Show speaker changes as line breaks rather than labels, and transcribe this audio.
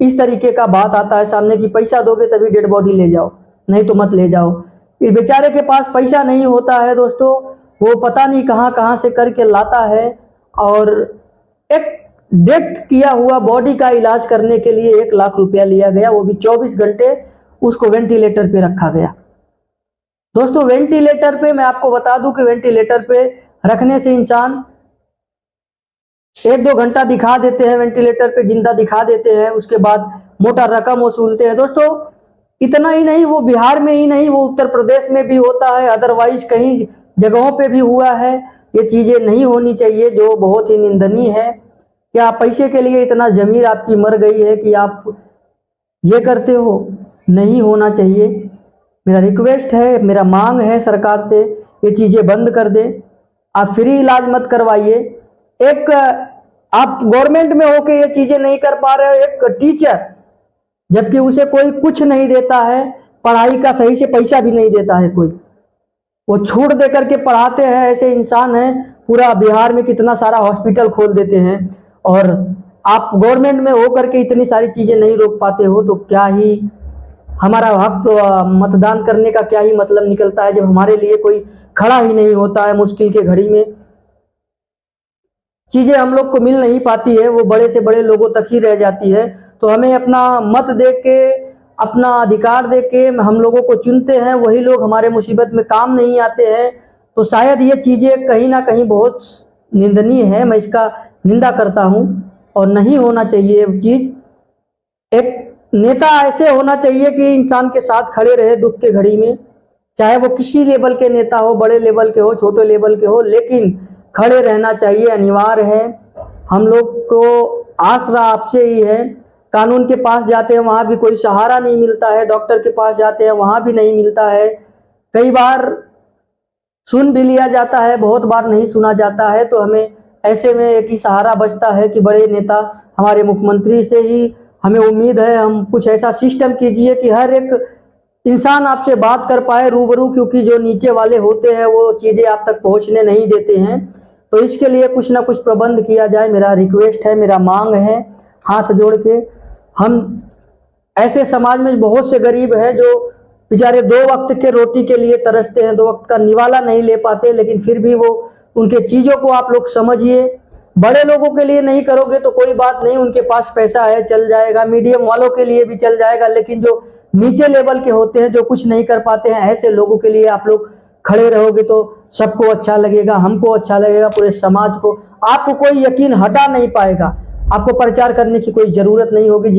इस तरीके का बात आता है सामने कि पैसा दोगे तभी डेड बॉडी ले जाओ, नहीं तो मत ले जाओ। इस बेचारे के पास पैसा नहीं होता है दोस्तों, वो पता नहीं कहाँ कहाँ से करके लाता है, और एक डेथ किया हुआ बॉडी का इलाज करने के लिए 1 लाख रुपया लिया गया, वो भी 24 घंटे उसको वेंटिलेटर पे रखा गया। दोस्तों वेंटिलेटर पे, मैं आपको बता दूं कि वेंटिलेटर पे रखने से इंसान 1-2 घंटा दिखा देते हैं, वेंटिलेटर पे जिंदा दिखा देते हैं, उसके बाद मोटा रकम वसूलते हैं। दोस्तों इतना ही नहीं, वो बिहार में ही नहीं, वो उत्तर प्रदेश में भी होता है, अदरवाइज कहीं जगहों पे भी हुआ है। ये चीजें नहीं होनी चाहिए, जो बहुत ही निंदनीय है। क्या पैसे के लिए इतना जमीर आपकी मर गई है कि आप ये करते हो? नहीं होना चाहिए। मेरा रिक्वेस्ट है, मेरा मांग है सरकार से, ये चीजें बंद कर दे। आप फ्री इलाज मत करवाइए। एक आप गवर्नमेंट में होके ये चीजें नहीं कर पा रहे हो, एक टीचर जबकि उसे कोई कुछ नहीं देता है, पढ़ाई का सही से पैसा भी नहीं देता है कोई, वो छूट दे करके पढ़ाते हैं। ऐसे इंसान हैं, पूरा बिहार में कितना सारा हॉस्पिटल खोल देते हैं, और आप गवर्नमेंट में हो करके इतनी सारी चीजें नहीं रोक पाते हो, तो क्या ही हमारा हक, तो मतदान करने का क्या ही मतलब निकलता है, जब हमारे लिए कोई खड़ा ही नहीं होता है। मुश्किल के घड़ी में चीजें हम लोग को मिल नहीं पाती है, वो बड़े से बड़े लोगों तक ही रह जाती है। तो हमें अपना मत दे के, अपना अधिकार दे के हम लोगों को चुनते हैं, वही लोग हमारे मुसीबत में काम नहीं आते हैं। तो शायद ये चीजें कहीं ना कहीं बहुत निंदनीय है, मैं इसका निंदा करता हूं, और नहीं होना चाहिए ये चीज। एक नेता ऐसे होना चाहिए कि इंसान के साथ खड़े रहे दुख के घड़ी में, चाहे वो किसी लेवल के नेता हो, बड़े लेवल के हो, छोटे लेवल के हो, लेकिन खड़े रहना चाहिए, अनिवार्य है। हम लोग को आसरा आपसे ही है। कानून के पास जाते हैं वहां भी कोई सहारा नहीं मिलता है, डॉक्टर के पास जाते हैं वहां भी नहीं मिलता है, कई बार सुन भी लिया जाता है, बहुत बार नहीं सुना जाता है। तो हमें ऐसे में एक ही सहारा बचता है कि बड़े नेता हमारे मुख्यमंत्री से ही हमें उम्मीद है, हम कुछ ऐसा सिस्टम कीजिए कि हर एक इंसान आपसे बात कर पाए रूबरू, क्योंकि जो नीचे वाले होते हैं वो चीज़ें आप तक पहुंचने नहीं देते हैं। तो इसके लिए कुछ ना कुछ प्रबंध किया जाए, मेरा रिक्वेस्ट है, मेरा मांग है, हाथ जोड़ के। हम ऐसे समाज में बहुत से गरीब हैं जो बेचारे 2 वक्त के रोटी के लिए तरसते हैं, 2 वक्त का निवाला नहीं ले पाते, लेकिन फिर भी वो उनके चीज़ों को आप लोग समझिए। बड़े लोगों के लिए नहीं करोगे तो कोई बात नहीं, उनके पास पैसा है, चल जाएगा, मीडियम वालों के लिए भी चल जाएगा, लेकिन जो नीचे लेवल के होते हैं, जो कुछ नहीं कर पाते हैं, ऐसे लोगों के लिए आप लोग खड़े रहोगे तो सबको अच्छा लगेगा, हमको अच्छा लगेगा, पूरे समाज को। आपको कोई यकीन हटा नहीं पाएगा, आपको प्रचार करने की कोई जरूरत नहीं होगी।